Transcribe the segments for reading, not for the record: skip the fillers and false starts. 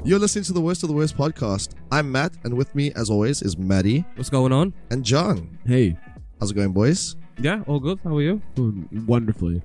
You're listening to the Worst of the Worst podcast. I'm Matt, and with me, as always, is Matty. What's going on? And John. Hey. How's it going, boys? Yeah, all good. How are you? Wonderfully.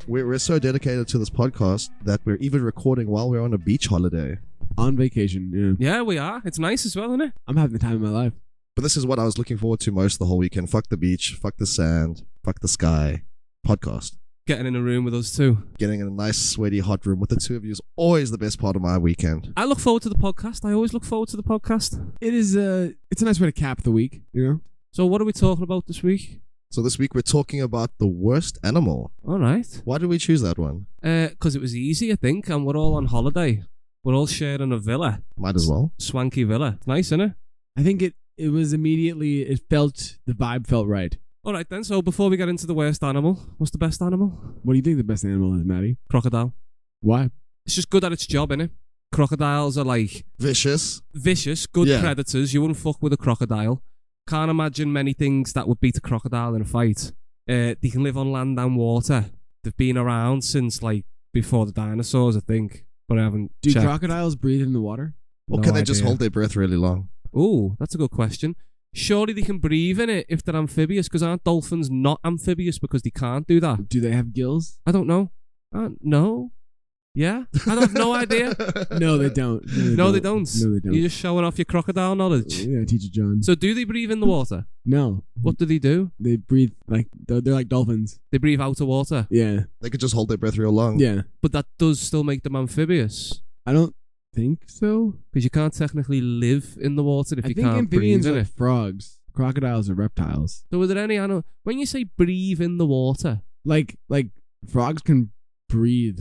We're so dedicated to this podcast that we're even recording while we're on a beach holiday. On vacation, yeah. Yeah, we are. It's nice as well, isn't it? I'm having the time of my life. But this is what I was looking forward to most the whole weekend. Fuck the beach, fuck the sand, fuck the sky. Podcast. Getting in a room with us too. Getting in a nice, sweaty, hot room with the two of you is always the best part of my weekend. I look forward to the podcast. I always look forward to the podcast. It is it's a nice way to cap the week, you know? So what are we talking about this week? So this week we're talking about the worst animal. All right. Why did we choose that one? Because it was easy, I think, and we're all on holiday. We're all sharing a villa. Might as well. Swanky villa. It's nice, isn't it? I think it was immediately, the vibe felt right. All right then, so before we get into the worst animal, what's the best animal? What do you think the best animal is, Matty? Crocodile. Why? It's just good at its job, innit? Crocodiles are like... Vicious, good Yeah. predators. You wouldn't fuck with a crocodile. Can't imagine many things that would beat a crocodile in a fight. They can live on land and water. They've been around since like before the dinosaurs, I think, but I haven't Do checked. crocodiles breathe in the water? or No can they just idea. hold their breath really long? Ooh, that's a good question. Surely they can breathe in it if they're amphibious, because aren't dolphins not amphibious because they can't do that? Do they have gills? I don't know. No. Yeah? I have no idea. No, they don't. No, they don't. No, they don't. You're just showing off your crocodile knowledge. Yeah, teacher John. So do they breathe in the water? No. What do they do? They breathe like, they're like dolphins. They breathe out of water. Yeah. They could just hold their breath real long. Yeah. But that does still make them amphibious. I don't think so. Because you can't technically live in the water if I you think can't amphibians breathe are in like it. frogs. Crocodiles are reptiles. So are there any animal... When you say breathe in the water, Like frogs can breathe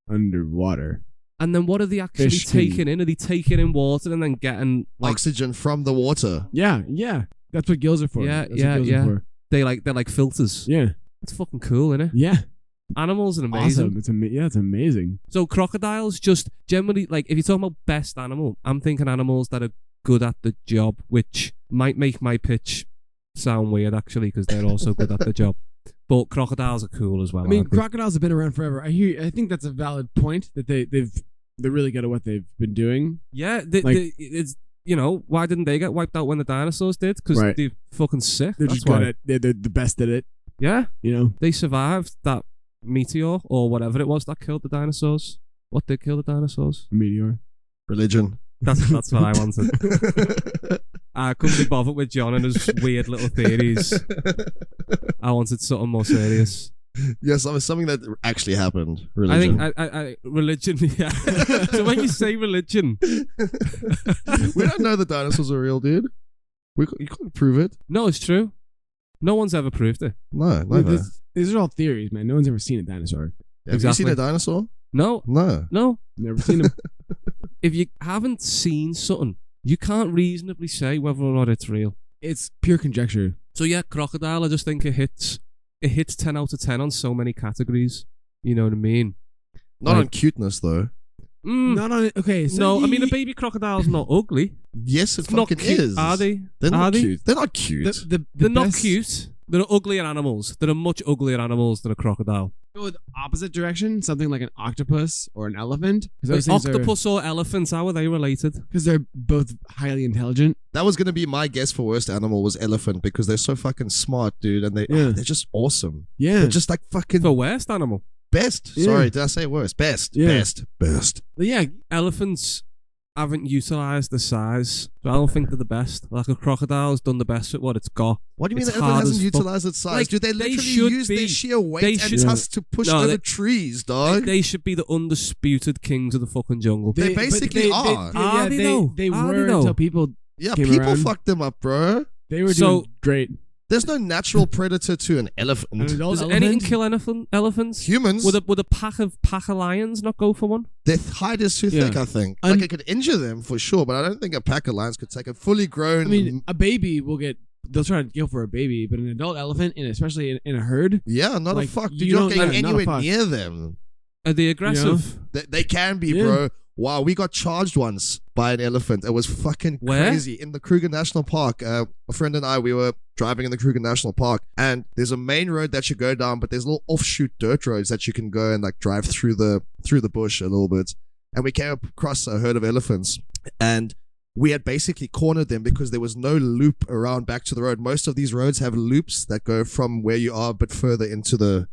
underwater. and then what are they actually Fish can- taking in? Are they taking in water and then getting like... Oxygen from the water. Yeah. That's what gills are for. Yeah, That's what yeah, gills yeah. are for. They're like filters. Yeah. It's fucking cool, isn't it? Yeah. Animals are amazing. Awesome. It's amazing. So crocodiles just generally... Like, if you're talking about best animal, I'm thinking animals that are good at the job, which might make my pitch sound weird, actually, because they're also good at the job. But crocodiles are cool as well. I mean, aren't they? crocodiles have been around forever. I think that's a valid point that they're really good at what they've been doing. Yeah, Like- it's why didn't they get wiped out when the dinosaurs did? Because Right. they're fucking sick. They're That's just good why. at. They're the best at it. Yeah, You know. they survived that meteor or whatever it was that killed the dinosaurs. What did kill the dinosaurs? A meteor. Religion. That's what I wanted. I couldn't be bothered with John and his weird little theories. I wanted something more serious. Yes, something that actually happened. I Religion. think I religion. Yeah. So when you say religion, We don't know the dinosaurs are real, dude. You can't prove it. no, it's true. No one's ever proved it. No, never. These are all theories, man. No one's ever seen a dinosaur. Have you seen Exactly. a dinosaur? No, No. Never seen them. if you haven't seen something, you can't reasonably say whether or not it's real. It's pure conjecture. So yeah, crocodile, I just think it hits 10 out of 10 on so many categories. You know what I mean? Not Like- on cuteness, though. Not on it. Okay. So No, I mean a baby crocodile's not ugly. Yes, it It's not fucking cute, is. are they? They're Are not they? cute. They're not cute. They're not best- cute. They're uglier animals. There are much uglier animals than a crocodile. Go the opposite direction. Something like an octopus or an elephant. 'Cause those things Octopus or elephants, how are they related? because they're both highly intelligent. That was going to be my guess for worst animal was elephant because they're so fucking smart, dude. And Yeah. they're just awesome. Yeah. They're just like fucking For worst animal. best. Yeah. Sorry, did I say worst? Best. Yeah. Best. But yeah. Elephants haven't utilised the size. So I don't think they're the best. Like a crocodile's done the best with what it's got. What do you mean It's the elephant hard hasn't as fuck. utilized its size? Like, Dude, they they literally should use be- their sheer weight they and should- tusks to push No, over they- trees, dog. They should be the undisputed kings of the fucking jungle. They but basically are. Are they though? They Are they were though? until people Yeah, came people around. fucked them up, bro. They were So- doing great. There's no natural predator to an elephant. An adult Does anything elephant? kill elephants? Humans, Would a pack of lions not go for one? their hide is too Yeah. thick, I think. Un- Like, it could injure them for sure, but I don't think a pack of lions could take a fully grown... I mean, a baby will get. They'll try to go for a baby, but an adult elephant, and especially in a herd, yeah, not like, a fuck. Dude, you you're not don't- getting yeah, not a anywhere fuck. near them. Are they aggressive? They can be, Yeah. bro. Wow, we got charged once by an elephant. It was fucking Where? crazy. In the Kruger National Park, a friend and I, we were driving in the Kruger National Park, and there's a main road that you go down, but there's little offshoot dirt roads that you can go and like drive through the bush a little bit. and we came across a herd of elephants, and we had basically cornered them because there was no loop around back to the road. Most of these roads have loops that go from where you are, but further into the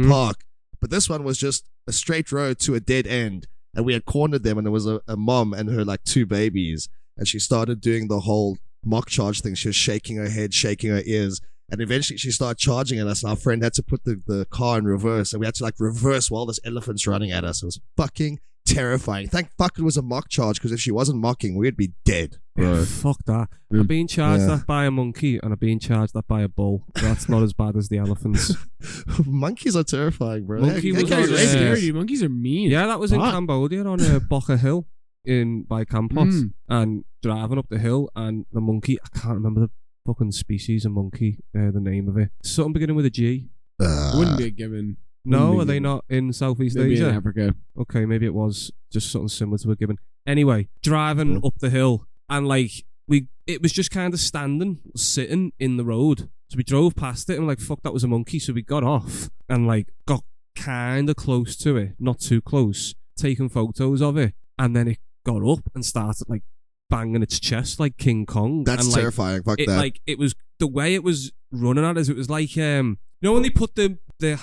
park. But this one was just a straight road to a dead end, and we had cornered them, and there was a mom and her like 2 babies, and she started doing the whole mock charge thing. She was shaking her head, shaking her ears, and eventually she started charging at us, and our friend had to put the car in reverse, and we had to like reverse while this elephant's running at us. It was fucking terrifying. Thank fuck it was a mock charge, because if she wasn't mocking, we'd be dead. Yeah, fuck that. I'm being charged that by a monkey, and I'm being charged that by a bull. That's not as bad as the elephants. Monkeys are terrifying, bro. Monkey was They're scary. Monkeys are mean. Yeah, that was in Cambodia on Boca Hill by Campos, and driving up the hill, and the monkey, I can't remember the fucking species of monkey, the name of it. Something beginning with a G. Wouldn't be a given. No, are they not in Southeast Asia? In Africa. Okay, maybe it was just something similar to a gibbon. Anyway, driving up the hill, and like it was just kind of sitting in the road. So we drove past it and like, fuck, that was a monkey. So we got off and like got kind of close to it, not too close, taking photos of it, and then it got up and started like banging its chest like King Kong. That's and, like, terrifying. Fuck it, that. Like it was the way it was running at us. It was like you know when they put the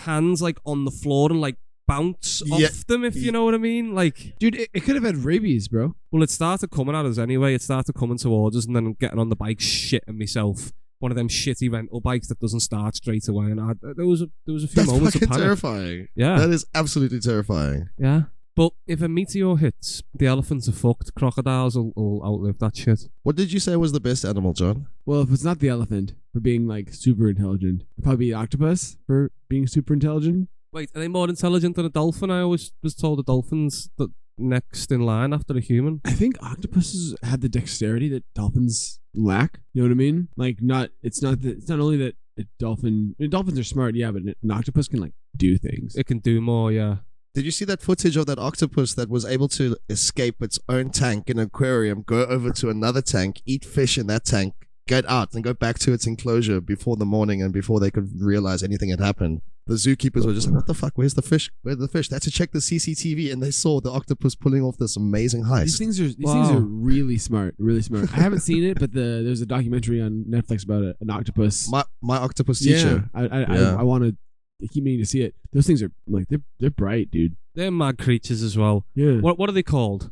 hands like on the floor and like bounce off them, if you know what I mean. Like, dude, it could have had rabies, bro. Well, it started coming at us anyway. It started coming towards us, and then getting on the bike, shitting myself. One of them shitty rental bikes that doesn't start straight away, and there was a few moments of panic. That's terrifying. Yeah, that is absolutely terrifying. Yeah. But if a meteor hits, the elephants are fucked. Crocodiles will outlive that shit. What did you say was the best animal, John? Well, if it's not the elephant for being like super intelligent, it'd probably be the octopus for being super intelligent. Wait, are they more intelligent than a dolphin? I always was told the dolphin's the next in line after a human. I think octopuses have the dexterity that dolphins lack. You know what I mean? Like, it's not only that dolphins are smart, yeah, but an octopus can like do things. It can do more, yeah. Did you see that footage of that octopus that was able to escape its own tank in an aquarium, go over to another tank, eat fish in that tank, get out, and go back to its enclosure before the morning and before they could realize anything had happened? The zookeepers were just like, what the fuck? Where's the fish? Where's the fish? They had to check the CCTV, and they saw the octopus pulling off this amazing heist. These things are really smart, really smart. I haven't seen it, but there's a documentary on Netflix about an octopus. My octopus teacher. I want to. I keep meaning to see it. Those things are like they're bright, dude. They're mad creatures as well. Yeah. What are they called?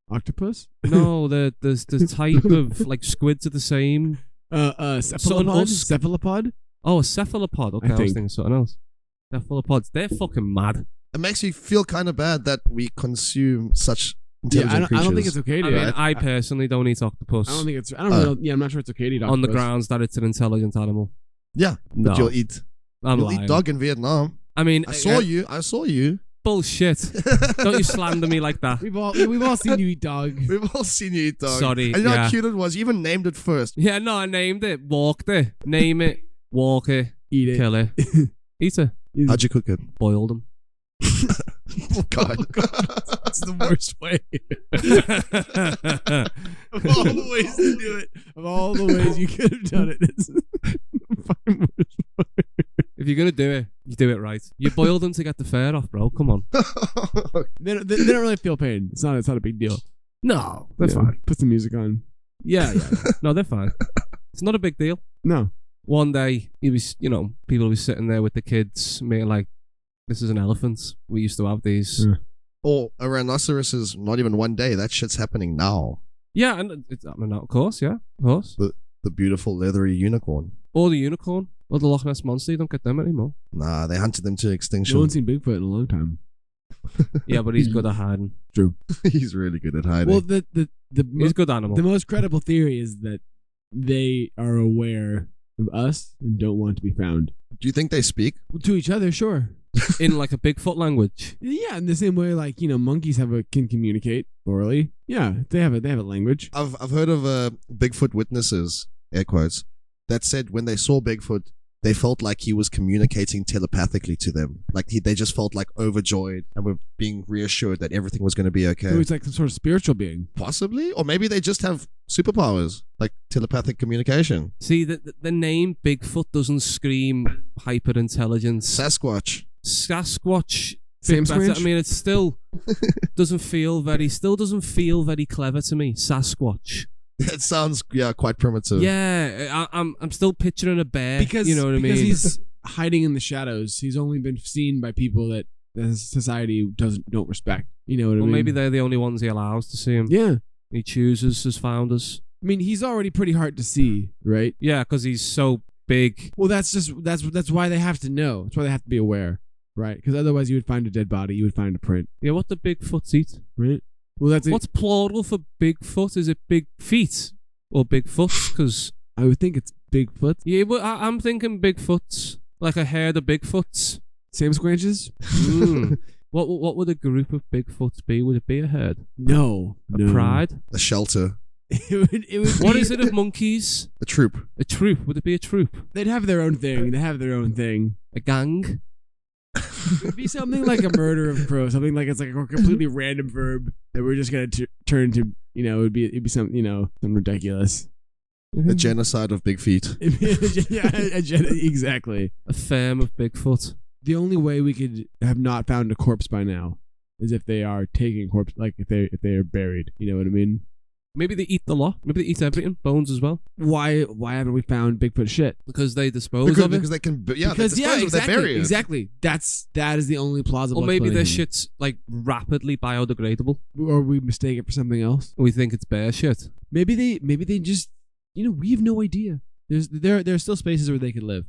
Octopus? No, the type of like squids are the same. Cephalopod. Oh, a cephalopod. Okay, I was thinking something else. Cephalopods. They're fucking mad. It makes you feel kind of bad that we consume such intelligent creatures. I don't think it's okay to. I personally don't eat octopus. I don't think it's. I don't know. Yeah, I'm not sure it's okay to eat octopus. On the grounds that it's an intelligent animal. Yeah, no. But you'll eat. You'll eat dog in Vietnam. I mean, I saw you. Bullshit! Don't you slander me like that. We've all seen you eat dog. We've all seen you eat dog. Sorry. And you know how cute it was? You even named it first. Yeah, no, I named it. Walked it. Name it. Walk it. Eat it. Kill it. Eat it. How'd you cook it? Boiled them. Oh, God. That's the worst way. Of all the ways to do it, of all the ways you could have done it, it's the fucking worst way. If you're gonna do it, you do it right. You boil them to get the fur off, bro. Come on. They don't really feel pain. It's not a big deal. No, that's fine. Put some music on. Yeah. No, they're fine. It's not a big deal. No. One day, people will be sitting there with the kids, being like, "This is an elephant. We used to have these." Yeah. Or a rhinoceros is not even one day. That shit's happening now. Yeah, and of course, yeah, of course. The beautiful leathery unicorn. Or the unicorn. Or the Loch Ness Monster. You don't get them anymore. Nah, they hunted them to extinction. No one's seen Bigfoot in a long time. Yeah, but he's good at hiding. True. He's really good at hiding. Well, he's a good animal. The most credible theory is that they are aware of us and don't want to be found. Do you think they speak? Well, to each other, sure. In like a Bigfoot language. Yeah, in the same way, like monkeys can communicate orally. Yeah, they have a language. I've heard of Bigfoot witnesses, air quotes, that said when they saw Bigfoot, they felt like he was communicating telepathically to them. Like they just felt like overjoyed and were being reassured that everything was going to be okay. So he's like some sort of spiritual being. Possibly, or maybe they just have superpowers like telepathic communication. See, the name Bigfoot doesn't scream hyper intelligence. Sasquatch. Sam better. Squanch? I mean, it still doesn't feel very clever to me. Sasquatch. It sounds quite primitive. Yeah, I'm still picturing a bear. Because you know what I mean? Because he's hiding in the shadows. He's only been seen by people that the society don't respect. You know what I mean? Maybe they're the only ones he allows to see him. Yeah. He chooses his founders. I mean, he's already pretty hard to see, right? Yeah, because he's so big. Well, that's why they have to know. That's why they have to be aware, right? Because otherwise, you would find a dead body, you would find a print, Yeah, what do Bigfoots eat? right? Well, What's plural for Bigfoot? Is it big feet or Bigfoots? Because I would think it's Bigfoot. yeah, but I'm thinking Bigfoots, like a herd of Bigfoots. Sam Squanches? Mm. What would a group of Bigfoots be? Would it be a herd? No, A pride? A shelter. it would What be, is it of monkeys? A troop. A troop? Would it be a troop? They'd have their own thing. A gang? It'd be something like a murder of crows. Something like it's like a completely random verb that we're just gonna turn to. You know, it'd be some something ridiculous. A genocide of big feet. Yeah, exactly. A firm of Bigfoot. The only way we could have not found a corpse by now is if they are taking corpse, like if they are buried. You know what I mean? Maybe they eat the lot. Maybe they eat everything, bones as well, Why haven't we found Bigfoot shit? because they dispose of it. Because they can, they dispose of their exactly, buried. exactly. That is the only plausible. Or maybe their explanation. shit's like rapidly biodegradable. Or we mistake it for something else. We think it's bear shit. Maybe they just, we have no idea. There are still spaces where they could live.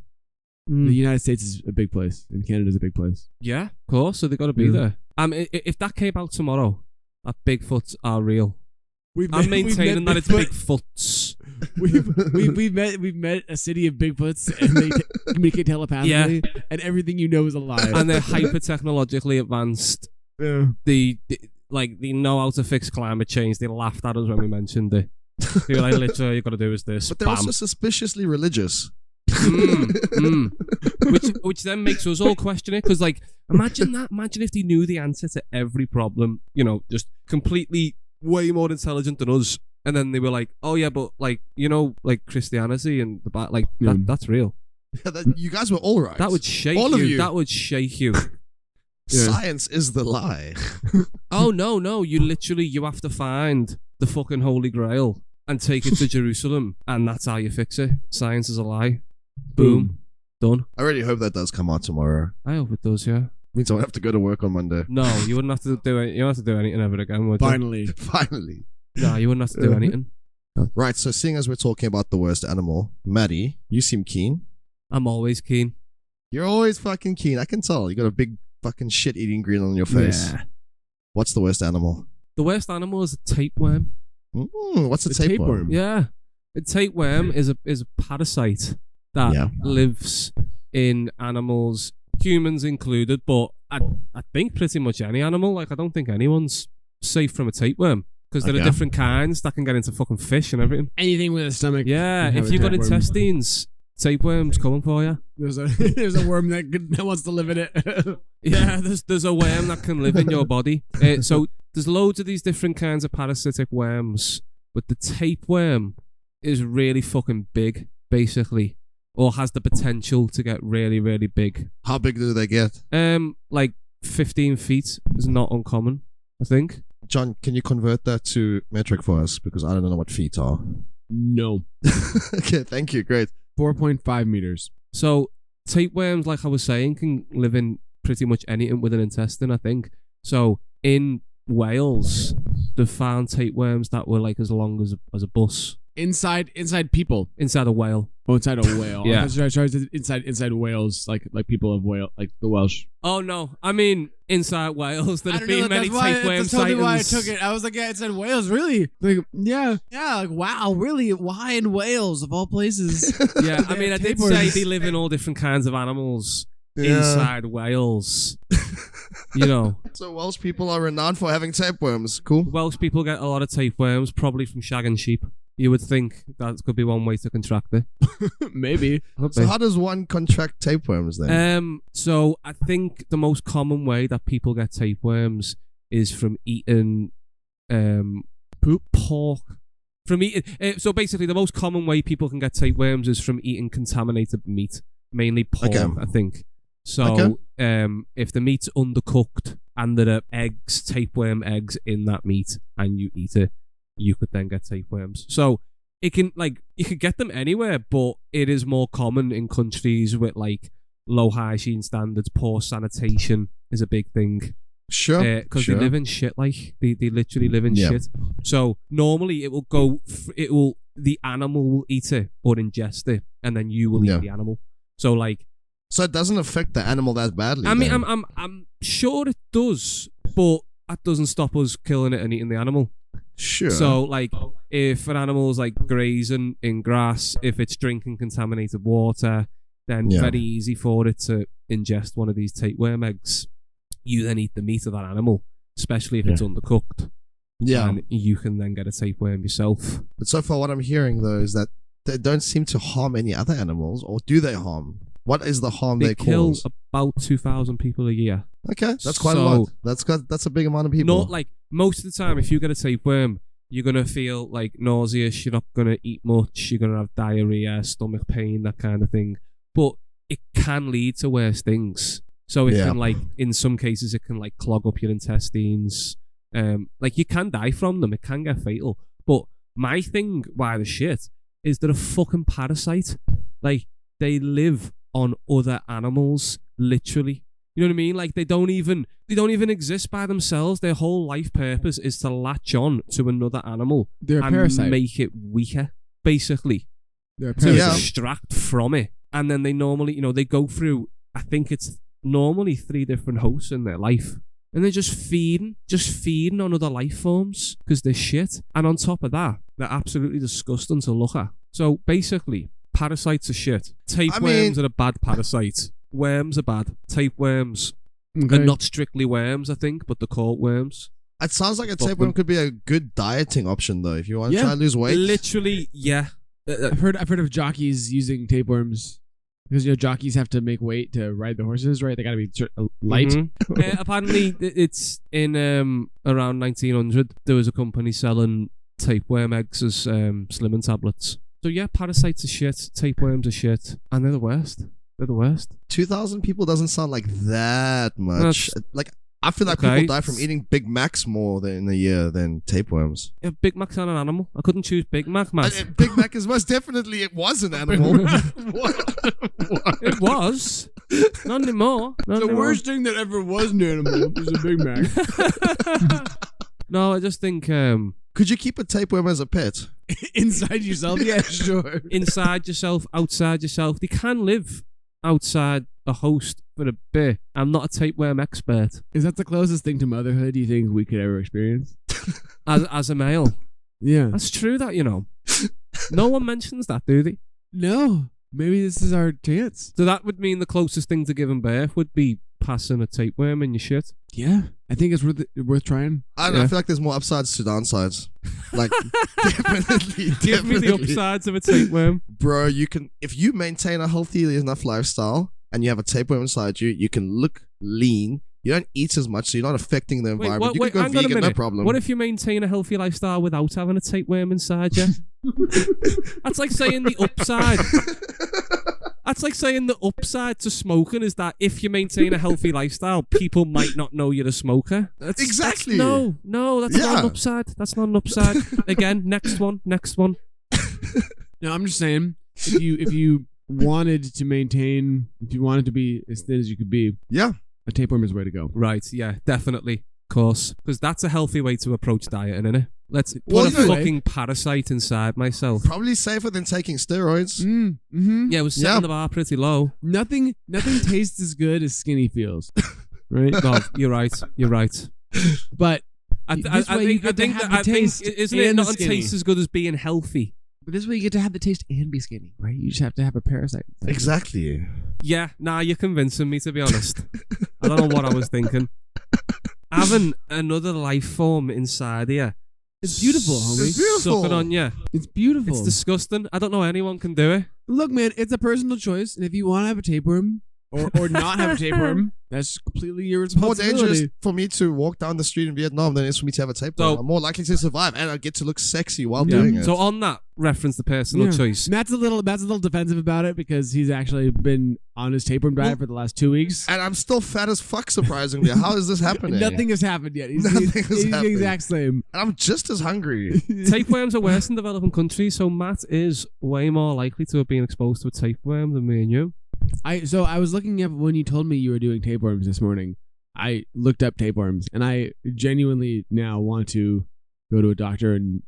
The United States is a big place, and Canada's a big place. Yeah, of course. So they got to be Yeah. there. If that came out tomorrow, that Bigfoots are real. We've I'm met maintaining that it's Bigfoot. Bigfoots. We've met a city of Bigfoots, and they communicate telepathically, and everything you know is a lie. And they're hyper technologically advanced. Yeah. They know how to fix climate change. They laughed at us when we mentioned it. They were like, literally, all you got to do is this. But they're Bam. also suspiciously religious. Which then makes us all question it, because imagine if they knew the answer to every problem, just completely way more intelligent than us, and then they were like, oh yeah, but Christianity and that's real. Yeah, you guys were all right. That would shake all you. of you. That would shake you. Yeah. Science is the lie. Oh no, you have to find the fucking Holy Grail and take it to Jerusalem, and that's how you fix it. Science is a lie. Boom. Done. I really hope that does come out tomorrow. I hope it does, yeah. Means I won't have to go to work on Monday. No, you wouldn't have to do it. You don't have to do anything ever again, would you? Finally. Finally. No, you wouldn't have to do anything. Right, so seeing as we're talking about the worst animal, Matty, you seem keen. I'm always keen. You're always fucking keen. I can tell. You got a big fucking shit-eating grin on your face. Yeah. What's the worst animal? The worst animal is a tapeworm. What's a The tapeworm? tapeworm. Yeah, a tapeworm is a parasite that lives in animals, humans included, but I think pretty much any animal. I don't think anyone's safe from a tapeworm, because there are different kinds that can get into fucking fish and everything. Anything with a stomach. Yeah, can have if a you've got tapeworm. intestines, tapeworm's coming for you. There's a worm that wants to live in it. Yeah, there's a worm that can live in your body. So there's loads of these different kinds of parasitic worms, but the tapeworm is really fucking big, basically, or has the potential to get really, really big. How big do they get? 15 feet is not uncommon, I think. John, can you convert that to metric for us? Because I don't know what feet are. No. Okay, thank you. Great. 4.5 meters. So tapeworms, like I was saying, can live in pretty much anything with an intestine, I think. So in Wales, they found tapeworms that were as long as a bus. Inside people. Inside a whale. Oh, inside a whale. Yeah. Sorry, inside whales, like people of whale, like the Welsh. Oh no, I mean inside Wales. There I have don't know, been many tapeworm that's totally sightings. why I took it. I was like, yeah, inside Wales, really? Like wow, really? Why in Wales of all places? Yeah, I mean, I did say Tapeworms. they live in all different kinds of animals Yeah. inside Wales. So Welsh people are renowned for having tapeworms. Cool. Welsh people get a lot of tapeworms, probably from shagging sheep. You would think that could be one way to contract it. Maybe. Could So be. how does one contract tapeworms then? So I think the most common way that people get tapeworms is from eating pork. From eating. So basically, the most common way people can get tapeworms is from eating contaminated meat, mainly pork. Okay. I think. So if the meat's undercooked and there are eggs, tapeworm eggs in that meat, and you eat it, you could then get tapeworms. So it can, like, you could get them anywhere, but it is more common in countries with like low hygiene standards, poor sanitation is a big thing. Sure. Because they live in shit, like they literally live in shit. So normally it will go, the animal will eat it or ingest it, and then you will eat the animal. So like, so it doesn't affect the animal that badly. I mean, I'm sure it does, but that doesn't stop us killing it and eating the animal. Sure. So like, if an animal's like grazing in grass, if it's drinking contaminated water, then very easy for it to ingest one of these tapeworm eggs. You then eat the meat of that animal, especially if it's undercooked. Yeah. And you can then get a tapeworm yourself. But so far what I'm hearing, though, is that they don't seem to harm any other animals, or do they harm? What is the harm they kill cause? about 2,000 people a year. Okay, that's quite a lot. That's a big amount of people. Not like, most of the time, if you get a tapeworm, you're going to feel like nauseous, you're not going to eat much, you're going to have diarrhea, stomach pain, that kind of thing. But it can lead to worse things. So it can, like, in some cases, it can like clog up your intestines. Like, you can die from them. It can get fatal. But my thing, why the shit, is they're a fucking parasite. Like, they live on other animals, literally. You know what I mean? Like, they don't even exist by themselves. Their whole life purpose is to latch on to another animal They're a and parasite. make it weaker, basically. They're a To parasite. extract from it. And then they normally, they go through, I think it's normally 3 different hosts in their life, and they're just feeding on other life forms because they're shit. And on top of that, they're absolutely disgusting to look at. So basically, parasites are shit. Tapeworms are a bad parasite. Worms are bad. Tapeworms are not strictly worms, I think, but they're called worms. It sounds like a tapeworm could be a good dieting option, though, if you want to try and lose weight. Literally, yeah. I've heard of jockeys using tapeworms. Because jockeys have to make weight to ride the horses, right? They got to be light. Mm-hmm. Apparently, it's in around 1900. There was a company selling tapeworm eggs as slimming tablets. So yeah, parasites are shit, tapeworms are shit, and they're the worst. They're the worst. 2,000 people doesn't sound like that much. Like, I feel like people die from eating Big Macs more in a year than tapeworms. Yeah, Big Mac's not an animal. I couldn't choose Big Mac, man. Big Mac is most definitely, it was an animal. What? It was. Not anymore. The worst thing that ever was an animal was a Big Mac. No, I just think... Could you keep a tapeworm as a pet? Inside yourself? Yeah, sure. Inside yourself, outside yourself. They can live outside a host for a bit. I'm not a tapeworm expert. Is that the closest thing to motherhood you think we could ever experience? As a male? Yeah. That's true that, no one mentions that, do they? No. Maybe this is our chance. So that would mean the closest thing to giving birth would be passing a tapeworm in your shit. Yeah. I think it's worth trying. I don't know. I feel like there's more upsides to downsides. Like, definitely. Give me the upsides of a tapeworm. Bro, if you maintain a healthy enough lifestyle and you have a tapeworm inside you, you can look lean. You don't eat as much, so you're not affecting the environment. You can go vegan, no problem. What if you maintain a healthy lifestyle without having a tapeworm inside you? That's like saying the upside. That's like saying the upside to smoking is that if you maintain a healthy lifestyle, people might not know you're a smoker. Exactly. No, that's not an upside. That's not an upside. Again, next one. No, I'm just saying, if you wanted to be as thin as you could be, a tapeworm is the way to go. Right, yeah, definitely. Of course. Because that's a healthy way to approach dieting, isn't it? Let's put a fucking parasite inside myself. Probably safer than taking steroids. Mm-hmm. Yeah, we're setting the bar pretty low. Nothing tastes as good as skinny feels. Right? No, you're right. But I think isn't it not taste as good as being healthy? But this way you get to have the taste and be skinny, right? You just have to have a parasite. Exactly. Yeah, you're convincing me, to be honest. I don't know what I was thinking. Having another life form inside here. It's beautiful, homie. It's beautiful. Sucking on you. It's beautiful. It's disgusting. I don't know anyone can do it. Look, man, it's a personal choice. And if you want to have a tapeworm, or not have a tapeworm. That's completely your It's more responsibility. dangerous for me to walk down the street in Vietnam than it is for me to have a tapeworm. So- I'm more likely to survive, and I get to look sexy while Yeah. doing it. So on that reference, the personal Yeah. choice. Matt's a little defensive about it because he's actually been on his tapeworm diet for the last 2 weeks. And I'm still fat as fuck, surprisingly. How is this happening? Nothing has happened yet. He's Nothing has the happened. exact same. And I'm just as hungry. Tapeworms are worse in developing countries, so Matt is way more likely to have been exposed to a tapeworm than me and you. So I was looking up when you told me you were doing tapeworms this morning. I looked up tapeworms, and I genuinely now want to go to a doctor and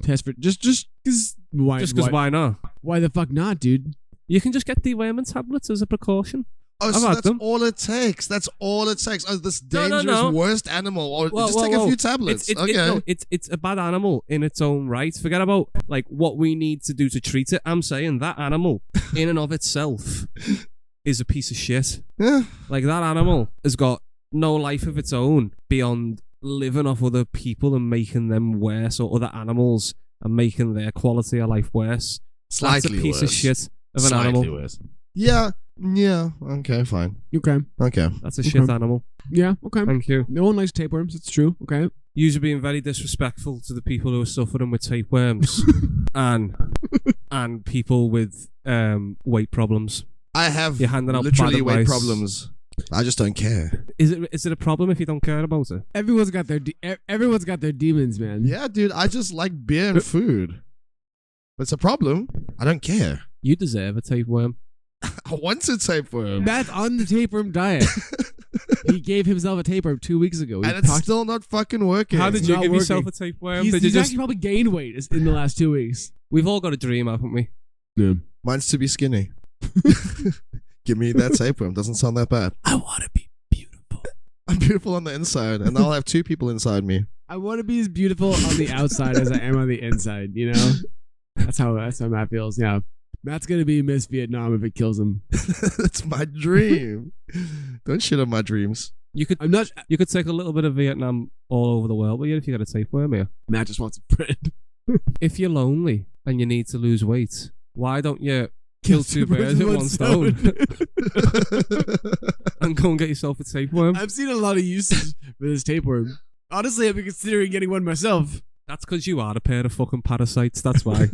test for just because why? Just because why not? Why the fuck not, dude? You can just get deworming tablets as a precaution. Oh, I've so had that's them. all it takes. That's all it takes. Oh, this No, dangerous no. worst animal. Or Whoa, just whoa, take a whoa. few tablets. Okay. It's a bad animal in its own right. Forget about like what we need to do to treat it. I'm saying that animal in and of itself is a piece of shit. Yeah. Like that animal has got no life of its own beyond living off other people and making them worse, or other animals and making their quality of life worse. Slightly That's a piece worse. of shit of an Slightly animal. worse. Yeah. Yeah. Okay, fine. Okay. Okay. That's a shit animal. Yeah. Okay. Thank you. No one likes tapeworms. It's true. Okay. You're being very disrespectful to the people who are suffering with tapeworms and people with weight problems. I have You're handing out literally bad weight advice. problems. I just don't care. Is it a problem if you don't care about it? Everyone's got their demons, man. Yeah, dude. I just like beer and food. But it's a problem. I don't care. You deserve a tapeworm. I want a tapeworm. Matt's on the tapeworm diet. He gave himself a tapeworm 2 weeks ago. And it's still not fucking working. How did you not give yourself a working. tapeworm? He's Did you just? actually probably gained weight in the last 2 weeks. We've all got a dream, haven't we? Yeah. Mine's to be skinny. Give me that tapeworm. Doesn't sound that bad. I want to be beautiful. I'm beautiful on the inside, and I'll have two people inside me. I want to be as beautiful on the outside as I am on the inside. You know, that's how Matt feels. Yeah, Matt's gonna be Miss Vietnam if it kills him. That's my dream. Don't shit on my dreams. You could I'm not. you could take a little bit of Vietnam all over the world, but if you got a tapeworm here. Matt just wants a friend. If you're lonely and you need to lose weight, why don't you kill two birds with one stone and go and get yourself a tapeworm? I've seen a lot of uses for this tapeworm. Honestly, I've been considering getting one myself. That's because you are a pair of fucking parasites. That's why.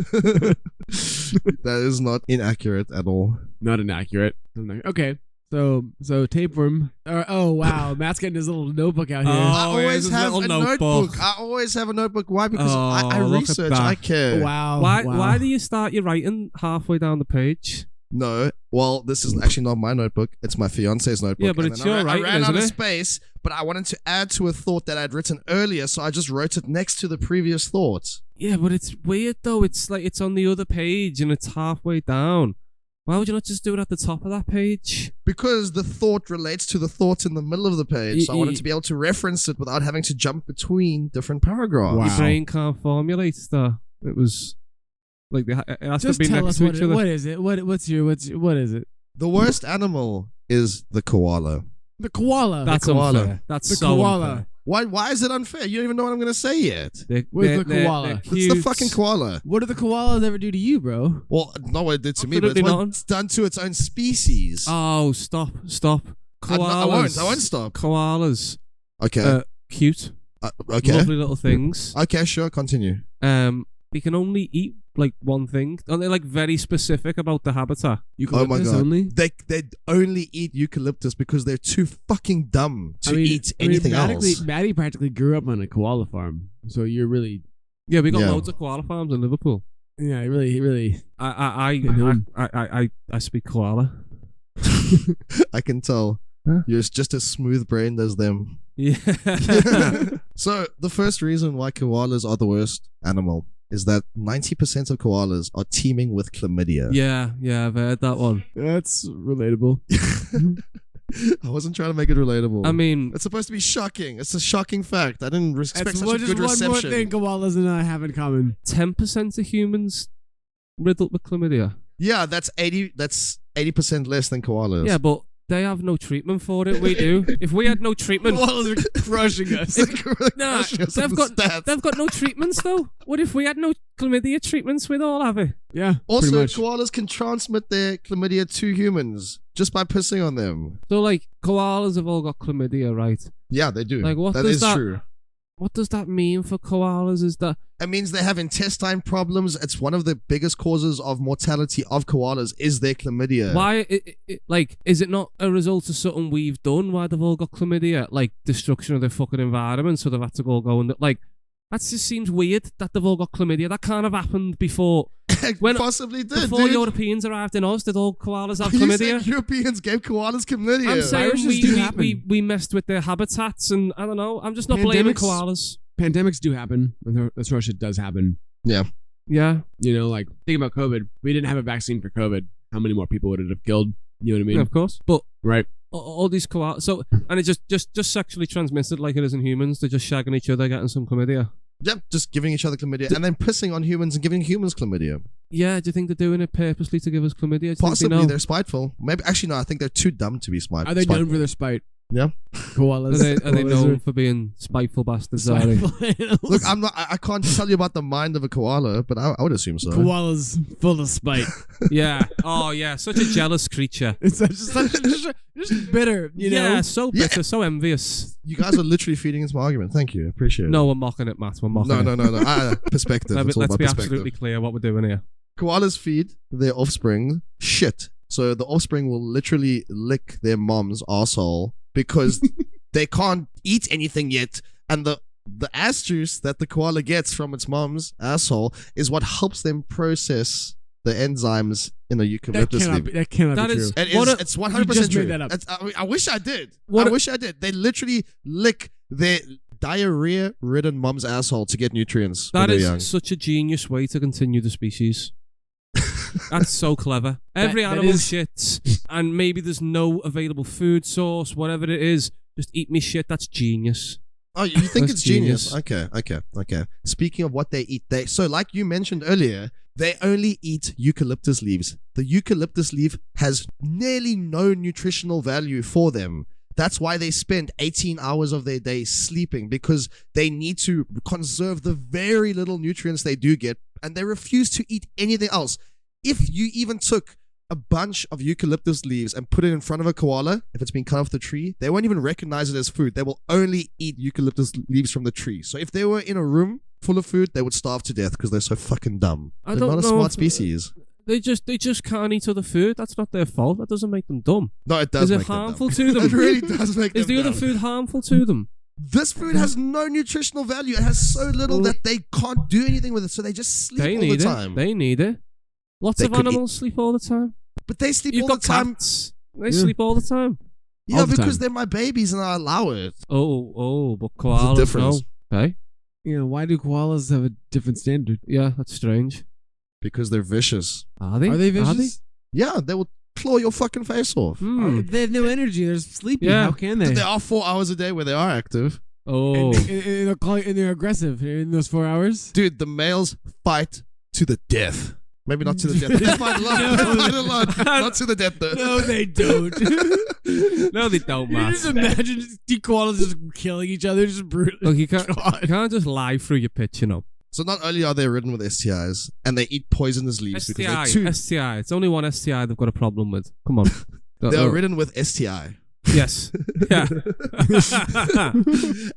That is not inaccurate at all. Not inaccurate. Okay. So tapeworm. Oh wow, Matt's getting his little notebook out here. Oh, I yeah, always his have a little notebook. notebook. I always have a notebook. Why? Because I Oh, look at research. that. I care. Wow. Why do you start your writing halfway down the page? No. Well, this is actually not my notebook. It's my fiance's notebook. Yeah, but And it's then your I writing, ran out isn't of it? space, but I wanted to add to a thought that I'd written earlier, so I just wrote it next to the previous thought. Yeah, but it's weird though. It's like it's on the other page and it's halfway down. Why would you not just do it at the top of that page? Because the thought relates to the thought in the middle of the page, so I wanted to be able to reference it without having to jump between different paragraphs. Wow. Your brain can't formulate that. It was like it has Just to be tell next us to what each it, other. what is it? What is it? The worst animal is the koala. The koala. That's koala. unfair. That's The so koala. unfair. Why is it unfair? You don't even know what I'm going to say yet. Where's the koala? They're It's the cute. fucking koala. What did the koalas ever do to you, bro? Well, not what it did to me, but Absolutely it's what not. it's done to its own species. Oh, stop. Koalas. I won't stop. Koalas. Okay. Cute. Okay. Lovely little things. Okay, sure, continue. They can only eat like one thing. And they're like very specific about the habitat. Oh my Eucalyptus god. only? They only eat eucalyptus because they're too fucking dumb to eat anything else. Matty practically grew up on a koala farm, so you're really, Yeah, we got Yeah. loads of koala farms in Liverpool. yeah, he really. I speak koala. I can tell. Huh? You're just as smooth brained as them. Yeah. So the first reason why koalas are the worst animal is that 90% of koalas are teeming with chlamydia. yeah, I've heard that one. That's relatable. I wasn't trying to make it relatable. I mean, it's supposed to be shocking. It's a shocking fact. I didn't expect That's such a just good one more reception. thing koalas and I have in common. 10% of humans riddled with chlamydia. Yeah, that's 80% less than koalas. Yeah, but They have no treatment for it. We do. If we had no treatment, Koalas are crushing us. nah, they've got no treatments though. What if we had no chlamydia treatments? We'd all have it. Yeah. Also, pretty much. koalas can transmit their chlamydia to humans just by pissing on them. So like koalas have all got chlamydia, right? Yeah, they do. Like, what that does is that- true. What does that mean for koalas? Is that It means they have intestine problems. It's one of the biggest causes of mortality of koalas is their chlamydia. why? Like, is it not a result of something we've done? Why they've all got chlamydia? Like destruction of their fucking environment, so they've had to go and like. That just seems weird that they've all got chlamydia. That can't have happened before. It possibly did, Before dude. Europeans arrived in Oz, did all koalas have You chlamydia? said Europeans gave koalas chlamydia. I'm saying Viruses do happen. we messed with their habitats, and I don't know. I'm just not blaming koalas. Pandemics do happen. That's why shit does happen. Yeah. You know, like, think about COVID. We didn't have a vaccine for COVID. How many more people would it have killed? You know what I mean? Yeah, of course. But Right. all these koalas, so and it just sexually transmitted like it is in humans. They're just shagging each other, getting some chlamydia. Yep, just giving each other chlamydia and then pissing on humans and giving humans chlamydia. Yeah, do you think they're doing it purposely to give us chlamydia? Do you think they Possibly know? they're spiteful. Maybe actually no, I think they're too dumb to be spiteful. Are they known for their spite? Yeah. Koalas. Are they Koalas known for being spiteful bastards? Are they? spiteful animals. Look, I can't tell you about the mind of a koala, but I would assume so. Koalas full of spite. Yeah. Oh, yeah. Such a jealous creature. It's just bitter, you know? Yeah, so bitter, so envious. You guys are literally feeding into my argument. Thank you. Appreciate it. No, we're mocking it, Matt. We're mocking it. No. Perspective. It's all Let's about be perspective. absolutely clear what we're doing here. Koalas feed their offspring shit. So the offspring will literally lick their mom's arsehole because they can't eat anything yet. And the ass juice that the koala gets from its mom's asshole is what helps them process the enzymes in a eucalyptus leaf. That cannot That be is- true. It's 100% true. made that up. I wish I did. What- I wish I did. They literally lick their diarrhea-ridden mom's asshole to get nutrients when That they're is young. such a genius way to continue the species. That's so clever. Every that animal is- shits, and maybe there's no available food source, whatever it is. Just eat me shit. That's genius. Oh, you think That's it's genius? genius. Okay. Speaking of what they eat, so like you mentioned earlier, they only eat eucalyptus leaves. The eucalyptus leaf has nearly no nutritional value for them. That's why they spend 18 hours of their day sleeping, because they need to conserve the very little nutrients they do get, and they refuse to eat anything else. If you even took a bunch of eucalyptus leaves and put it in front of a koala, if it's been cut off the tree, they won't even recognize it as food. They will only eat eucalyptus leaves from the tree. So if they were in a room full of food, they would starve to death because they're so fucking dumb. I They're don't not a know smart if- species. They just can't eat other food. That's not their fault. That doesn't make them dumb. No, it does Is it make them harmful dumb. to them? It really does make Is them the other dumb. food harmful to them? This food has no nutritional value. It has so little that they can't do anything with it, so they just sleep They all need the it. time. They need it. Lots They of could animals sleep all the time. But they sleep You've all got the time. cats. They sleep all the time. Yeah, All the because time. they're my babies and I allow it. Oh, but There's a koalas difference. no. Okay. Yeah, why do koalas have a different standard? Yeah, that's strange. Because they're vicious. Are they? Are they vicious? Yeah, they will claw your fucking face off. Hmm. They have no energy. They're sleepy. Yeah. How can they? There are 4 hours a day where they are active. Oh. And they're aggressive in those 4 hours. Dude, the males fight to the death. Maybe not to the death. They fight a lot. They fight a lot. Not to the death, though. No, they don't. No, they don't, You man. just imagine the koalas just killing each other, just brutally. Look, you can't just lie through your pitch, you know. So not only are they ridden with STIs, and they eat poisonous leaves because STI. they're too... STI. It's only one STI they've got a problem with. Come on. They are ridden with STI. Yes. Yeah.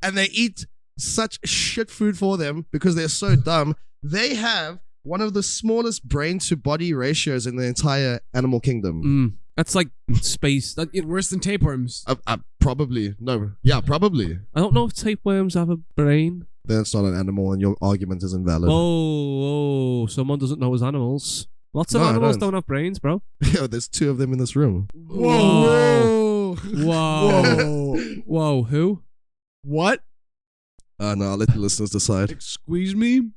And they eat such shit food for them because they're so dumb. They have one of the smallest brain to body ratios in the entire animal kingdom. That's like space. Worse than tapeworms. Probably. No. Yeah, probably. I don't know if tapeworms have a brain. Then it's not an animal and your argument is invalid. Oh, someone doesn't know his animals. Lots of No, I animals don't. don't have brains, bro. Yo, there's 2 of them in this room. Whoa. Whoa. Whoa, who? What? No, I'll let the listeners decide. Squeeze me?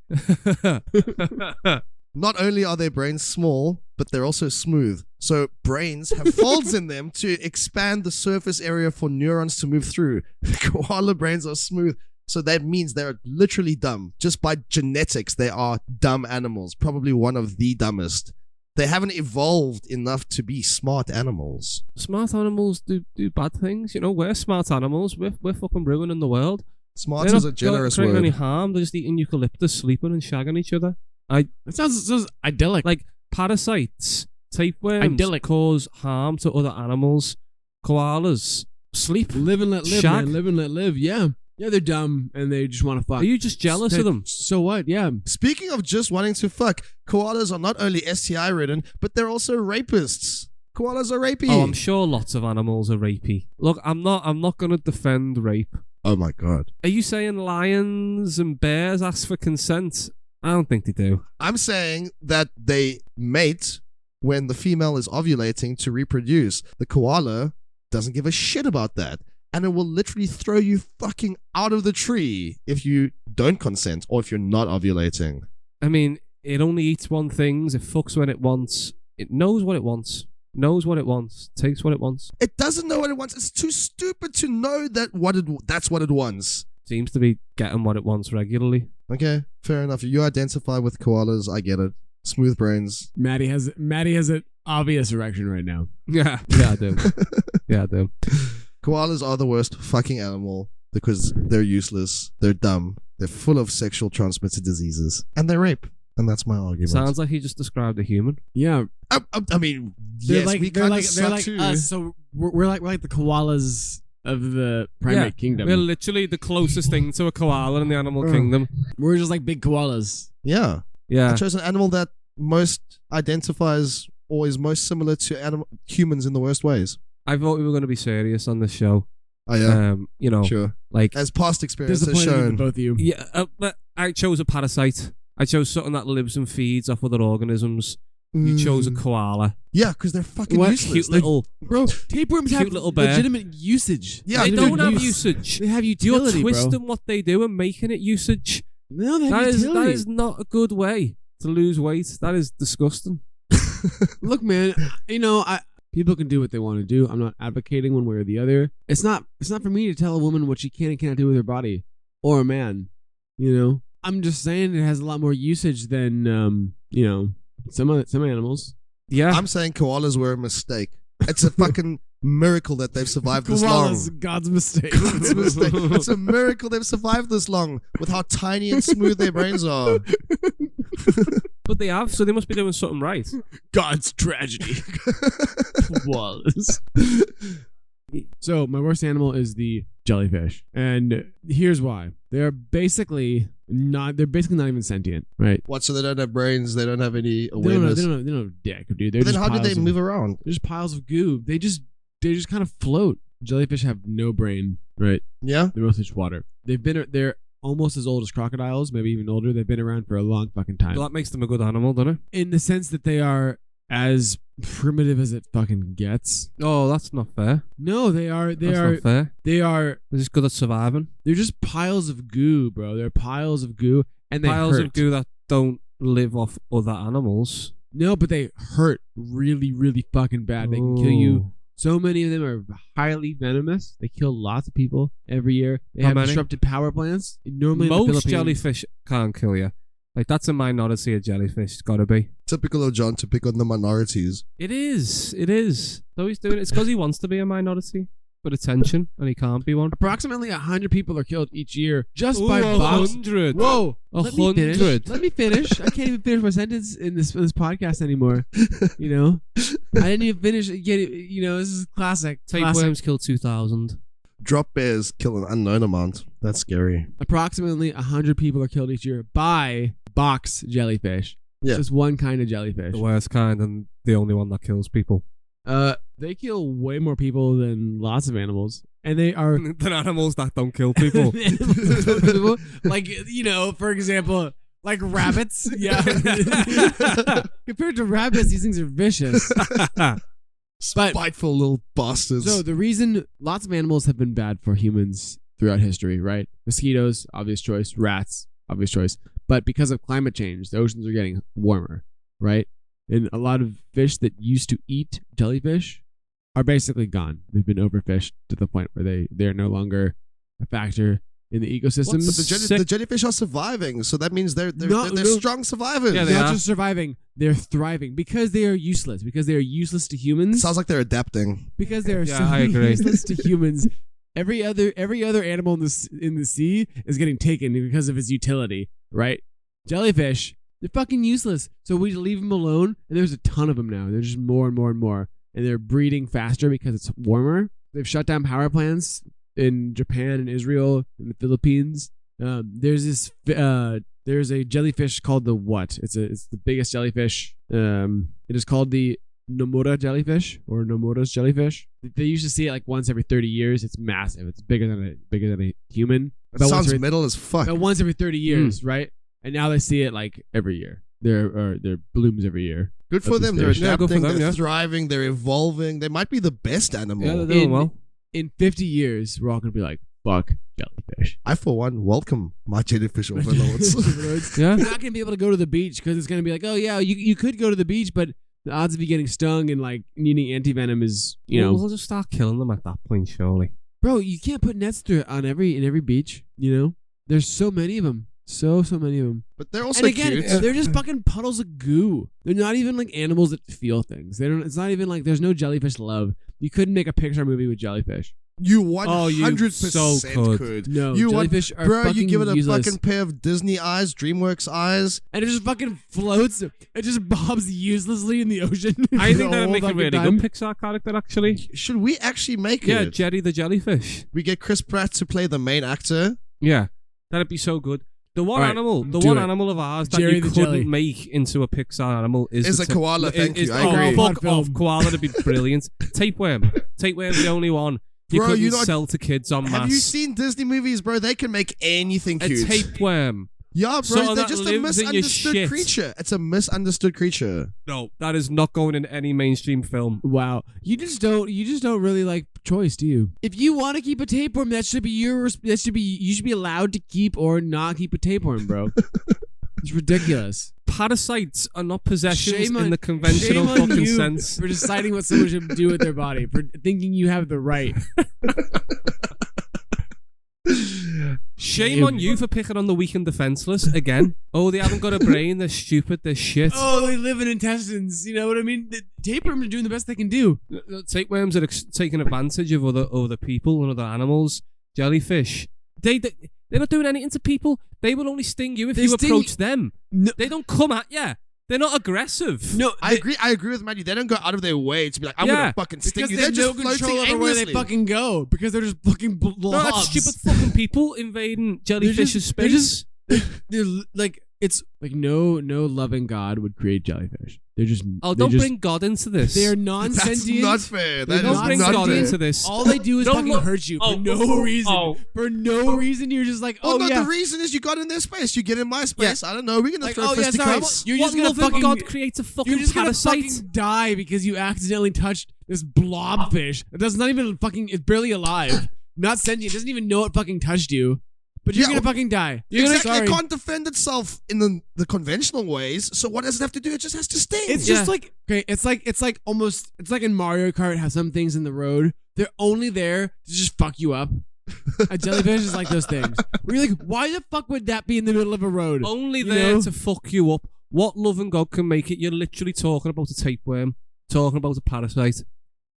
Not only are their brains small, but they're also smooth. So brains have folds in them to expand the surface area for neurons to move through. Koala brains are smooth. So that means they're literally dumb. Just by genetics, they are dumb animals. Probably one of the dumbest. They haven't evolved enough to be smart animals. Smart animals do bad things. You know, we're smart animals. We're fucking ruining the world. Smart They're is not a generous creating any word. harm. They're just eating eucalyptus, sleeping and shagging each other. It sounds idyllic. Like parasites, tapeworms Idyllic. cause harm to other animals. Koalas sleep. Live and let live, Shag. man. Live and let live. Yeah. Yeah, they're dumb and they just want to fuck. Are you just jealous of them? So what? Yeah. Speaking of just wanting to fuck, koalas are not only STI ridden, but they're also rapists. Koalas are rapey. Oh, I'm sure lots of animals are rapey. Look, I'm not going to defend rape. Oh my god. Are you saying lions and bears ask for consent? I don't think they do. I'm saying that they mate when the female is ovulating to reproduce. The koala doesn't give a shit about that. And it will literally throw you fucking out of the tree if you don't consent or if you're not ovulating. I mean, it only eats one thing. It fucks when it wants. It knows what it wants. Knows what it wants. Takes what it wants. It doesn't know what it wants. It's too stupid to know that that's what it wants. Seems to be getting what it wants regularly. Okay, fair enough. You identify with koalas. I get it. Smooth brains. Matty has an obvious erection right now. Yeah, I do. Yeah, I do. Koalas are the worst fucking animal because they're useless, they're dumb, they're full of sexual transmitted diseases, and they rape. And that's my argument. Sounds like he just described a human. Yeah. I mean, They're yes, like we they're kind of like suck like too. us. So we're like the koalas of the primate kingdom. We're literally the closest thing to a koala in the animal kingdom. We're just like big koalas. Yeah. Yeah. I chose an animal that most identifies or is most similar to humans in the worst ways. I thought we were going to be serious on this show. Oh yeah, You know, sure. like As past experience has Disappointed in shown. both of you. yeah. But I chose a parasite. I chose something that lives and feeds off other organisms. You chose a koala. Yeah, because they're fucking What? useless. Cute They- little. Bro, tapeworms have Cute little bear. legitimate usage. Yeah, They dude, don't have usage. They have You're utility, twisting bro. what they do and making it usage. No, they have That utility. is not a good way to lose weight. That is disgusting. Look, man, people can do what they want to do. I'm not advocating one way or the other. It's not for me to tell a woman what she can and cannot do with her body, or a man. I'm just saying it has a lot more usage than some animals. Yeah. I'm saying koalas were a mistake. It's a fucking miracle that they've survived this long. Koalas, God's mistake. God's mistake. It's a miracle they've survived this long with how tiny and smooth their brains are. But they have, so they must be doing something right. God's tragedy. Koalas. So my worst animal is the jellyfish, and here's why. They're basically not even sentient, right? What? So they don't have brains? They don't have any They don't awareness? have dick, dude. They're But then just how do they piles of- move around? They're just piles of goo. They just kind of float. Jellyfish have no brain, right? Yeah. They're mostly just water. They're almost as old as crocodiles, maybe even older. They've been around for a long fucking time. Well, that makes them a good animal, doesn't it? In the sense that they are as primitive as it fucking gets. Oh, that's not fair. No, they are. That's not fair. They are. They're just good at surviving. They're just piles of goo, bro. They're piles of goo, and they Piles hurt. of goo that don't live off other animals. No, but they hurt really, really fucking bad. They can kill you. Ooh. So many of them are highly venomous. They kill lots of people every year. They How have many? disrupted power plants. Normally, in the Most Philippines- jellyfish can't kill you. Like, that's a minority of jellyfish. It's gotta be. Typical of John to pick on the minorities. It is. It is. So he's doing it. It's because he wants to be a minority. For attention, and he can't be one. Approximately 100 people are killed each year just by box. 100. Whoa! Let me finish. 100. Let me finish. I can't even finish my sentence in this podcast anymore. I didn't even finish. This is classic. Tapeworms killed 2,000. Drop bears kill an unknown amount. That's scary. Approximately 100 people are killed each year by box jellyfish. Yeah. Just one kind of jellyfish. The worst kind and the only one that kills people. They kill way more people than lots of animals, and they are Than animals that don't kill people. like for example, like rabbits. Yeah, compared to rabbits, these things are vicious. Spiteful little bastards. So the reason lots of animals have been bad for humans throughout history, right? Mosquitoes, obvious choice. Rats, obvious choice. But because of climate change, the oceans are getting warmer, right? And a lot of fish that used to eat jellyfish are basically gone. They've been overfished to the point where they're no longer a factor. in the ecosystem. But the jellyfish are surviving, so that means they're strong survivors. Yeah, They're they not are. just surviving, they're thriving because they are useless. Because they are useless to humans. Sounds like they're adapting. Because they are Yeah, so I agree. useless to humans. Every other animal in the sea is getting taken because of its utility, right? Jellyfish, they're fucking useless. So we leave them alone, and there's a ton of them now. There's just more and more and more, and they're breeding faster because it's warmer. They've shut down power plants in Japan and Israel and the Philippines. There's a jellyfish called the what? It's the biggest jellyfish. It is called the Nomura jellyfish or Nomura's jellyfish. They used to see it like once every 30 years. It's massive. It's bigger than a human. That sounds metal as fuck. About once every 30 years, right? And now they see it like every year. There blooms every year. Good for them. They're Yeah, good for adapting. them, They're yeah. thriving. They're evolving. They might be the best animal. Yeah, they're doing well. In 50 years, we're all gonna be like, fuck jellyfish. I, for one, welcome my jellyfish overlords. Yeah. You're not gonna be able to go to the beach because it's gonna be like, oh yeah, you could go to the beach, but the odds of you getting stung and like needing antivenom is, We'll just start killing them at that point, surely. bro. You can't put nets through it in every beach. You know, there's so many of them, so many of them. But they're also And again, cute. they're just fucking puddles of goo. They're not even like animals that feel things. They don't. It's not even like there's no jellyfish love. You couldn't make a Pixar movie with jellyfish. You Oh, you 100% so could. No, You jellyfish are Bro, fucking you give it a useless. fucking pair of Disney eyes, DreamWorks eyes. And it just fucking floats. It just bobs uselessly in the ocean. I the think that'd whole make a fucking really time. good Pixar character, actually. Should we actually make Yeah, it? Jerry the jellyfish. We get Chris Pratt to play the main actor. Yeah, that'd be so good. The one All right, animal, do it. animal of ours that Jerry you the couldn't jelly. make into a Pixar animal Is the a koala, thank you, I agree. Fuck Film. off, koala to be brilliant. Tapeworm. Tapeworm's the only one you Bro, couldn't you not- sell to kids en masse. Have you seen Disney movies, bro? They can make anything a cute. tapeworm? Yeah, bro, Something they're that just a lives in your misunderstood shit. creature. It's a misunderstood creature. No, that is not going in any mainstream film. Wow, you just don't really like choice, do you? If you want to keep a tapeworm, you should be allowed to keep or not keep a tapeworm, bro. It's ridiculous. Parasites are not possessions Shame on- in the conventional Shame on fucking you sense. for deciding what someone should do with their body, for thinking you have the right. Shame on you for picking on the weak and defenseless again. Oh, they haven't got a brain. They're stupid. They're shit. Oh, they live in intestines. You know what I mean? The tapeworms are doing the best they can do. Tapeworms are taking advantage of other people and other animals. Jellyfish. They're not doing anything to people. They will only sting you if They you sting approach them. No, They don't come at you. They're not aggressive. no, I agree with Matty. They don't go out of their way to be like, I'm Yeah, gonna fucking sting because you. they They're have just no floating control over where they aimlessly. fucking go because they're just fucking blobs. No, that's stupid fucking people invading jellyfish's they're space. They're like it's like no loving God would create jellyfish. They're just Don't bring God into this. They're That's non-sentient. not fair. They're That Don't is not bring not God fair. into this. All they do is Don't fucking look- hurt you for Oh, no oh, reason. oh. For no reason, you're just like, Well, oh no, yeah. the reason is you got in their space. You get in my space. I don't know. We're gonna Like, throw oh, yeah, sorry. fisticuffs. You're What just gonna loving fucking God creates a fucking You're just gonna parasite? fucking die because you accidentally touched this blobfish. That's not even fucking. It's barely alive. Not sentient. It doesn't even know it fucking touched you. But you're Yeah, gonna fucking die. Exactly. Sorry. It can't defend itself in the conventional ways. So what does it have to do? It just has to sting. It's Yeah. just like okay. It's like almost. It's like in Mario Kart how some things in the road they're only there to just fuck you up. A jellyfish is like those things. Where you're like, why the fuck would that be in the middle of a road? Only You there know? to fuck you up. What loving God can make it? You're literally talking about a tapeworm, talking about a parasite.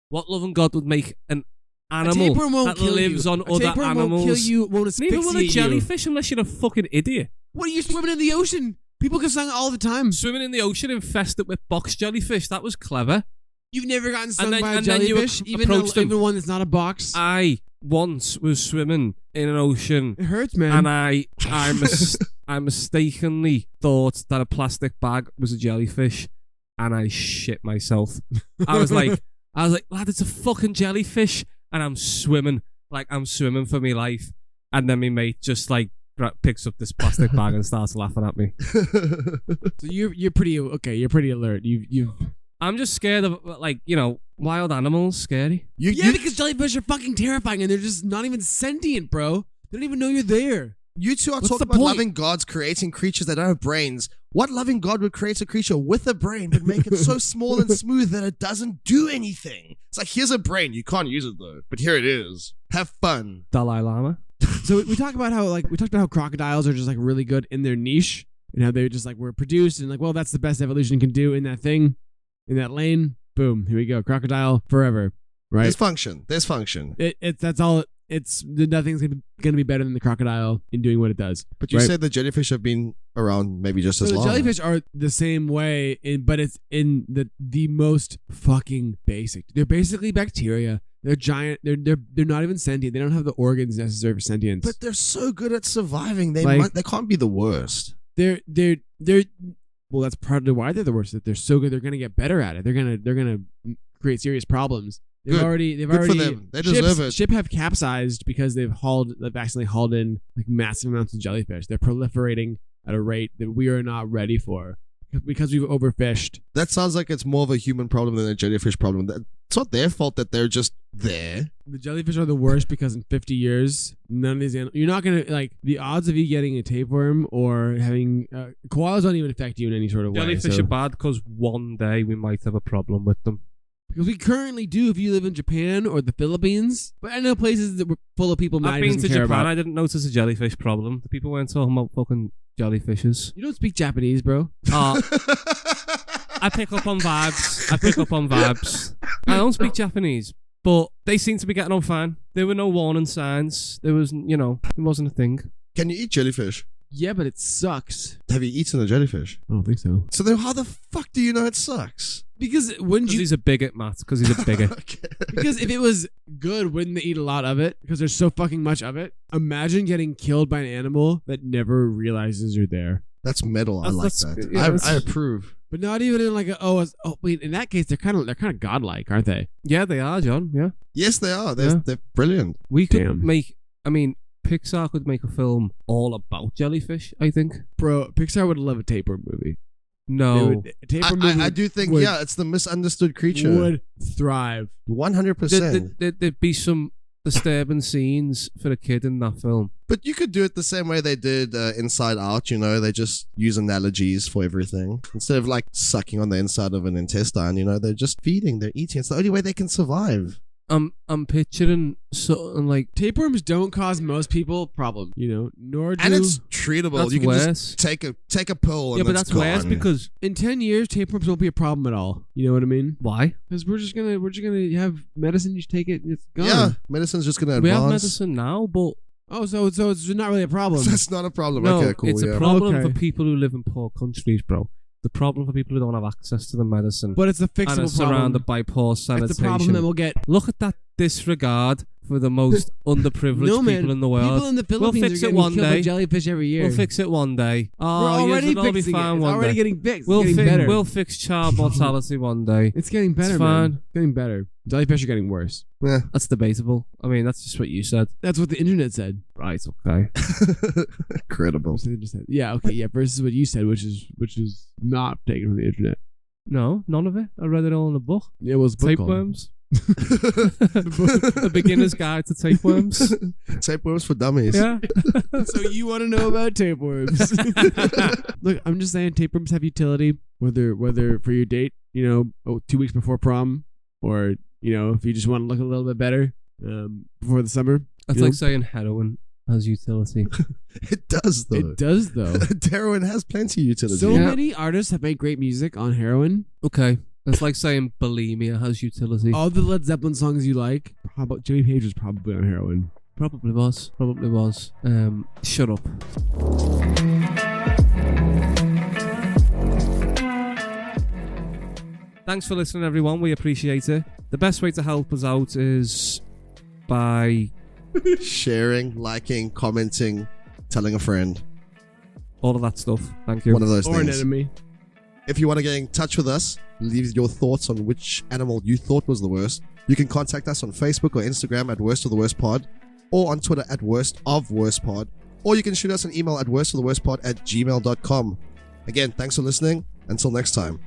What loving God would make an A animal tapeworm won't that kill lives you. on A other tapeworm animals? won't kill you. Won't Neither will a asphyxiate you. jellyfish unless you're a fucking idiot. What are you swimming in the ocean? People get stung all the time. Swimming in the ocean infested with box jellyfish. That was clever. You've never gotten stung then- by a and then you jellyfish, even approach them. one that's not a box. I once was swimming in an ocean It hurts, man. and I mistakenly thought that a plastic bag was a jellyfish and I shit myself. I was like, lad, it's a fucking jellyfish and I'm swimming for my life. And then my mate just like picks up this plastic bag and starts laughing at me. So you're pretty okay. You're pretty alert. You've I'm just scared of wild animals. Scary. because jellyfish are fucking terrifying and they're just not even sentient, bro. They don't even know you're there. You two are What's talking the about point? loving gods creating creatures that don't have brains. What loving God would create a creature with a brain but make it so small and smooth that it doesn't do anything? It's like, here's a brain. You can't use it though, but here it is. Have fun. Dalai Lama. So we talked about how crocodiles are just like really good in their niche and how they just like were produced and like, well, that's the best evolution can do in that thing, in that lane. Boom, here we go, crocodile forever, right? There's function. That's all. Nothing's gonna be better than the crocodile in doing what it does. But you said the jellyfish have been around maybe just as long. The jellyfish are the same way, but it's in the most fucking basic. They're basically bacteria. They're giant. They're not even sentient. They don't have the organs necessary for sentience. But they're so good at surviving. They can't be the worst. They're well, that's partly why they're the worst. That they're so good. They're gonna get better at it. They're gonna create serious problems. They've already for them. They deserve it. Ship have capsized because they've accidentally hauled in like massive amounts of jellyfish. They're proliferating at a rate that we are not ready for because we've overfished. That sounds like it's more of a human problem than a jellyfish problem. It's not their fault that they're just there. The jellyfish are the worst because in 50 years, none of these animals, you're not gonna like the odds of you getting a tapeworm or having koalas don't even affect you in any sort of way. Jellyfish are bad because one day we might have a problem with them. Because we currently do if you live in Japan or the Philippines. But I know places that were full of people Matty doesn't care about. I've been to Japan, I didn't notice a jellyfish problem. The people weren't talking about fucking jellyfishes. You don't speak Japanese, bro. I pick up on vibes. I don't speak Japanese. But they seem to be getting on fine. There were no warning signs. There wasn't a thing. Can you eat jellyfish? Yeah, but it sucks. Have you eaten a jellyfish? I don't think so. So then how the fuck do you know it sucks? Because he's a bigot, Matt. Because he's a bigot. Okay. Because if it was good, wouldn't they eat a lot of it? Because there's so fucking much of it. Imagine getting killed by an animal that never realizes you're there. That's metal. I like that. Yeah, I approve. But not even in like wait. In that case, they're kind of godlike, aren't they? Yeah, they are, John. Yeah. Yes, they are. They're brilliant. We could make. I mean, Pixar could make a film all about jellyfish, I think. Bro, Pixar would love a tapeworm movie. No. I do think, it's the misunderstood creature. Would thrive. 100%. There'd be some disturbing scenes for a kid in that film. But you could do it the same way they did Inside Out, They just use analogies for everything. Instead of like sucking on the inside of an intestine, they're just feeding, they're eating. It's the only way they can survive. I'm picturing something like tapeworms don't cause most people problem, nor do. And it's treatable. That's you can worse. just take a pill and yeah, but that's gone. worse because in 10 years tapeworms won't be a problem at all. You know what I mean? Why? Because we're just gonna have medicine. You take it, it's gone. Yeah, medicine's just gonna advance. We have medicine now, but so it's not really a problem. That's not a problem. No, okay, cool. It's a problem for people who live in poor countries, bro. The problem for people who don't have access to the medicine. But it's a fixable and it's problem. Surrounded by poor sanitation. It's a problem that we'll get. Look at that disregard for the most underprivileged people in the world. People in the Philippines we'll fix are it getting one killed day. by jellyfish every year. We'll fix it one day. Oh, we're already it'll be fixing fine it. It's one already day. getting fixed. It's getting better. We'll fix child mortality one day. It's getting better, it's man. fine. It's getting better. Jellyfish are getting worse. Yeah. That's debatable. I mean, that's just what you said. That's what the internet said. Right, okay. Incredible. Yeah, okay, yeah, versus what you said, which is not taken from the internet. No, none of it. I read it all in a book. Yeah, it was Tapeworms. The beginner's guide to tapeworms. Tapeworms for dummies. Yeah. So you want to know about tapeworms? Look, I'm just saying tapeworms have utility, whether for your date, 2 weeks before prom, or if you just want to look a little bit better before the summer. That's like saying heroin has utility. It does though. It does though. Heroin has plenty of utility. So many artists have made great music on heroin. Okay. It's like saying bulimia has utility. All the Led Zeppelin songs you like. How about Jimmy Page was probably on heroin? Probably was. Shut up. Thanks for listening, everyone. We appreciate it. The best way to help us out is by sharing, liking, commenting, telling a friend. All of that stuff. Thank you. One of those things. Or an enemy. If you want to get in touch with us, leave your thoughts on which animal you thought was the worst. You can contact us on Facebook or Instagram at Worst of the Worst Pod, or on Twitter at Worst of Worst Pod, or you can shoot us an email at worstoftheworstpod@gmail.com. Again, thanks for listening. Until next time.